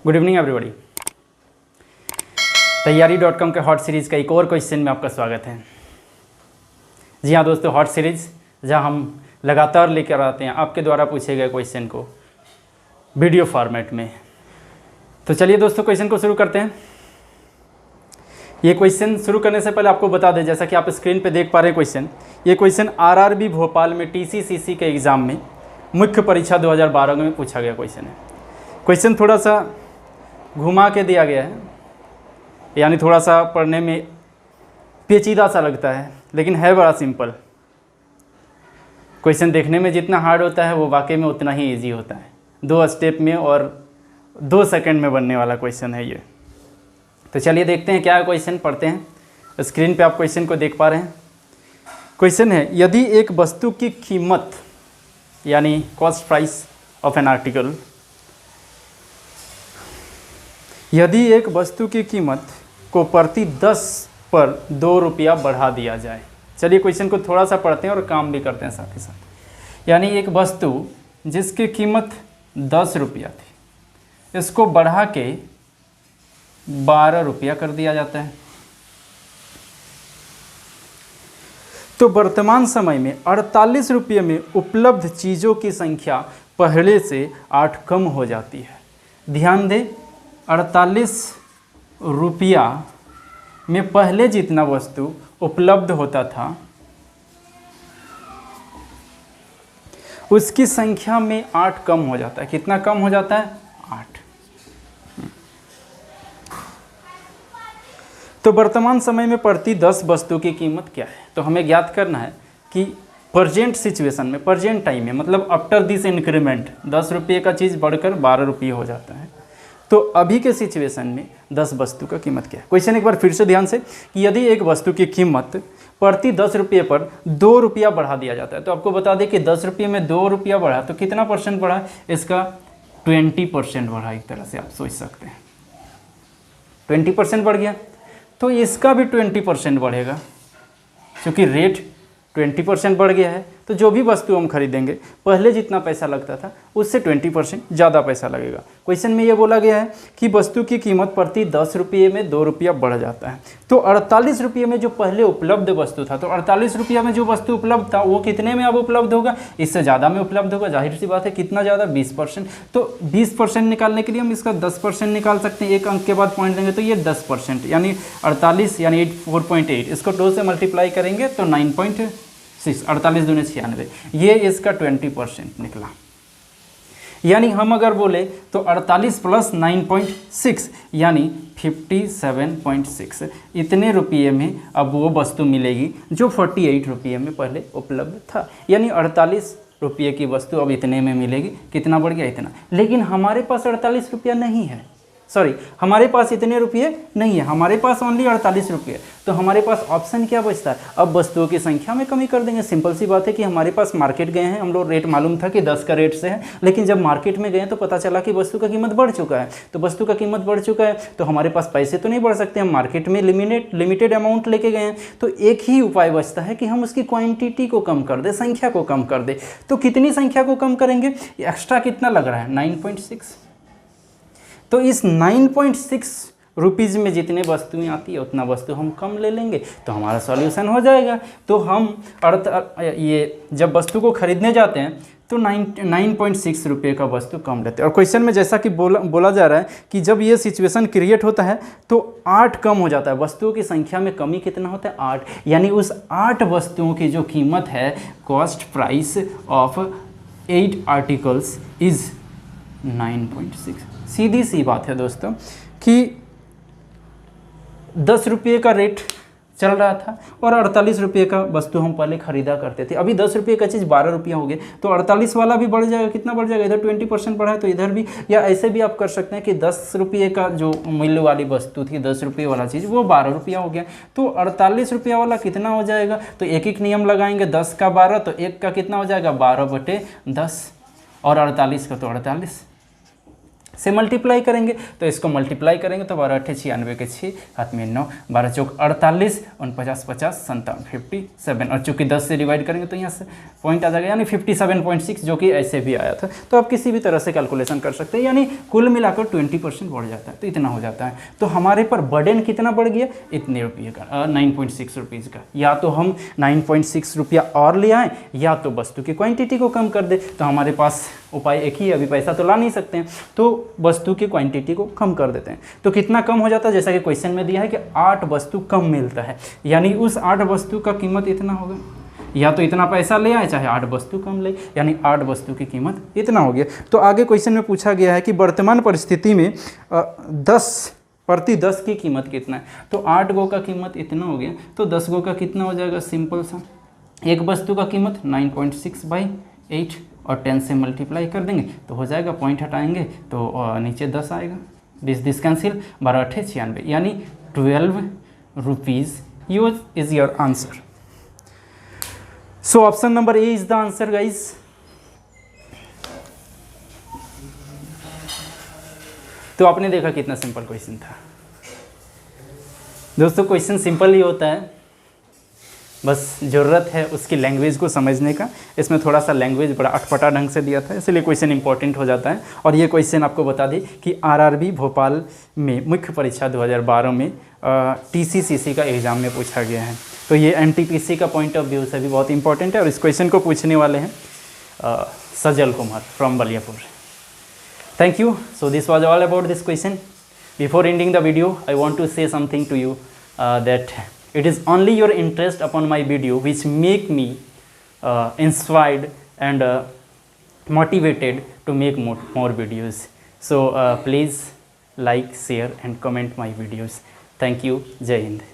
Good evening everybody. तैयारी.com के hot series का एक और क्वेश्चन में आपका स्वागत है। जी हाँ दोस्तों, हॉट सीरीज़ जहाँ हम लगातार लेकर आते हैं आपके द्वारा पूछे गए क्वेश्चन को वीडियो फॉर्मेट में। तो चलिए दोस्तों क्वेश्चन को शुरू करते हैं। ये क्वेश्चन शुरू करने से पहले आपको बता दें, जैसा कि आप स्क्रीन पे देख पा रहे हैं क्वेश्चन, ये क्वेश्चन आरआरबी भोपाल में टीसीसीसी के एग्ज़ाम में मुख्य परीक्षा 2012 में पूछा गया क्वेश्चन है। क्वेश्चन थोड़ा सा घुमा के दिया गया है, यानी थोड़ा सा पढ़ने में पेचीदा सा लगता है, लेकिन है बड़ा सिंपल। क्वेश्चन देखने में जितना हार्ड होता है वो वाकई में उतना ही इजी होता है। 2 स्टेप में और 2 सेकंड में बनने वाला क्वेश्चन है ये। तो चलिए देखते हैं क्या क्वेश्चन, पढ़ते हैं। स्क्रीन पे आप क्वेश्चन को देख पा रहे हैं। क्वेश्चन है, यदि एक वस्तु की कीमत यानी cost price of an article, यदि एक वस्तु की कीमत को प्रति 10 पर 2 रुपया बढ़ा दिया जाए। चलिए क्वेश्चन को थोड़ा सा पढ़ते हैं और काम भी करते हैं साथ ही साथ। यानी एक वस्तु जिसकी कीमत 10 रुपया थी, इसको बढ़ा के 12 रुपया कर दिया जाता है। तो वर्तमान समय में 48 रुपये में उपलब्ध चीज़ों की संख्या पहले से 8 कम हो जाती है। ध्यान दें, 48 रुपया में पहले जितना वस्तु उपलब्ध होता था उसकी संख्या में 8 कम हो जाता है। कितना कम हो जाता है? 8। तो वर्तमान समय में प्रति 10 वस्तु की कीमत क्या है? तो हमें ज्ञात करना है कि प्रेजेंट सिचुएशन में, प्रेजेंट टाइम में, मतलब आफ्टर दिस इंक्रीमेंट 10 रुपये का चीज़ बढ़कर 12 रुपये हो जाता है। तो अभी के सिचुएशन में 10 वस्तु का कीमत क्या है? क्वेश्चन एक बार फिर से ध्यान से, कि यदि एक वस्तु की कीमत प्रति 10 रुपये पर 2 रुपया बढ़ा दिया जाता है, तो आपको बता दें कि 10 रुपये में 2 रुपया बढ़ा तो कितना परसेंट बढ़ा? इसका 20% बढ़ा। एक तरह से आप सोच सकते हैं 20% बढ़ गया, तो इसका भी 20% बढ़ेगा। क्योंकि रेट 20% बढ़ गया है, तो जो भी वस्तु हम खरीदेंगे पहले जितना पैसा लगता था उससे 20% ज़्यादा पैसा लगेगा। क्वेश्चन में ये बोला गया है कि वस्तु की कीमत प्रति 10 रुपये में 2 रुपया बढ़ जाता है। तो 48 रुपये में जो पहले उपलब्ध वस्तु था, तो 48 रुपया में जो वस्तु उपलब्ध था वो कितने में अब उपलब्ध होगा? इससे ज़्यादा में उपलब्ध होगा। जाहिर सी बात है, कितना ज़्यादा? 20%। तो 20% निकालने के लिए हम इसका 10% निकाल सकते हैं। एक अंक के बाद पॉइंट देंगे तो ये 10%, यानी 48 यानी 4.8, इसको 2 से मल्टीप्लाई करेंगे तो 9.6, 48 दूनी 96, ये इसका 20% निकला। यानी हम अगर बोले तो 48 प्लस 9.6 यानी 57.6, इतने रुपये में अब वो वस्तु मिलेगी जो 48 रुपये में पहले उपलब्ध था। यानी 48 रुपये की वस्तु अब इतने में मिलेगी। कितना बढ़ गया? इतना। लेकिन हमारे पास 48 रुपया नहीं है, सॉरी, हमारे पास इतने रुपये नहीं है, हमारे पास ओनली 48 रुपये। तो हमारे पास ऑप्शन क्या बचता है? अब वस्तुओं की संख्या में कमी कर देंगे। सिंपल सी बात है कि हमारे पास मार्केट गए हैं, हम लोग रेट मालूम था कि 10 का रेट से है, लेकिन जब मार्केट में गए तो पता चला कि वस्तु का कीमत बढ़ चुका है। तो वस्तु का कीमत बढ़ चुका है तो हमारे पास पैसे तो नहीं बढ़ सकते, हम मार्केट में लिमिटेड अमाउंट लेके गए हैं। तो एक ही उपाय बचता है कि हम उसकी क्वान्टिटी को कम कर दें, संख्या को कम कर दें। तो कितनी संख्या को कम करेंगे? एक्स्ट्रा कितना लग रहा है? 9.6। तो इस 9.6 रुपीज़ में जितने वस्तुएं आती है उतना वस्तु हम कम ले लेंगे, तो हमारा सॉल्यूशन हो जाएगा। तो हम ये जब वस्तु को खरीदने जाते हैं तो 9.6 रुपये का वस्तु कम लेते हैं। और क्वेश्चन में जैसा कि बोला जा रहा है कि जब ये सिचुएशन क्रिएट होता है तो 8 कम हो जाता है। वस्तुओं की संख्या में कमी कितना होता है? 8। यानी उस 8 वस्तुओं की जो कीमत है, cost price of 8 articles is 9.6। सीधी सी बात है दोस्तों कि 10 रुपये का रेट चल रहा था और 48 रुपये का वस्तु हम पहले खरीदा करते थे। अभी 10 रुपये का चीज़ 12 रुपया हो गया, तो 48 वाला भी बढ़ जाएगा। कितना बढ़ जाएगा? इधर 20% बढ़ा है तो इधर भी। या ऐसे भी आप कर सकते हैं कि 10 रुपये का जो मूल्य वाली वस्तु थी, 10 रुपये वाला चीज़, वो 12 रुपया हो गया। तो 48 रुपया वाला कितना हो जाएगा? तो एक एक नियम लगाएंगे, 10 का 12, तो 1 का कितना हो जाएगा? 12/10, और 48 का तो 48। से मल्टीप्लाई करेंगे, तो इसको मल्टीप्लाई करेंगे तो 12 8 96 के 6 हाथ में 9, 12 चौक 48, 49 50 57 57, और चूँकि 10 से डिवाइड करेंगे तो यहाँ से पॉइंट आ जाएगा, यानी 57.6, जो कि ऐसे भी आया था। तो आप किसी भी तरह से कैलकुलेशन कर सकते हैं, यानी कुल मिलाकर 20% बढ़ जाता है, तो इतना हो जाता है। तो हमारे पर बर्डन कितना बढ़ गया, इतने रुपये का, 9.6 रुपीज़ का। या तो हम 9.6 रुपया और ले आएँ, या तो वस्तु की क्वांटिटी को कम कर दे। तो हमारे पास उपाय एक ही है, अभी पैसा तो ला नहीं सकते हैं, तो वस्तु की क्वांटिटी को कम कर देते हैं। तो कितना कम हो जाता है, जैसा कि क्वेश्चन में दिया है कि 8 वस्तु कम मिलता है, यानी उस 8 वस्तु का कीमत इतना होगा। या तो इतना पैसा ले आए, चाहे 8 वस्तु कम ले, यानी 8 वस्तु की कीमत इतना हो गया। तो आगे क्वेश्चन में पूछा गया है कि वर्तमान परिस्थिति में 10 प्रति 10 की कीमत कितना है। तो 8 गो का कीमत इतना हो गया, तो 10 गो का कितना हो जाएगा, सिंपल सा, एक वस्तु का कीमत 9.6/8 और 10 से मल्टीप्लाई कर देंगे तो हो जाएगा, पॉइंट हटाएंगे तो नीचे 10 आएगा, दिस कैंसिल, 12 8 96, यानी 12 rupees use is your answer. So option number A is the answer guys. तो आपने देखा कितना सिंपल क्वेश्चन था दोस्तों। क्वेश्चन सिंपल ही होता है, बस ज़रूरत है उसकी लैंग्वेज को समझने का। इसमें थोड़ा सा लैंग्वेज बड़ा अटपटा ढंग से दिया था, इसलिए क्वेश्चन इंपॉर्टेंट हो जाता है। और ये क्वेश्चन आपको बता दें कि आरआरबी भोपाल में मुख्य परीक्षा 2012 में टीसीसीसी का एग्ज़ाम में पूछा गया है। तो ये एनटीपीसी का पॉइंट ऑफ व्यू से भी बहुत इंपॉर्टेंट है। और इस क्वेश्चन को पूछने वाले हैं Sajal Kumar from Baliyapur. Thank you. So this was all about this question. Before ending the video I want to say something to you that it is only your interest upon my video which make me inspired and motivated to make more videos. So please like, share and comment my videos. Thank you. Jai Hind.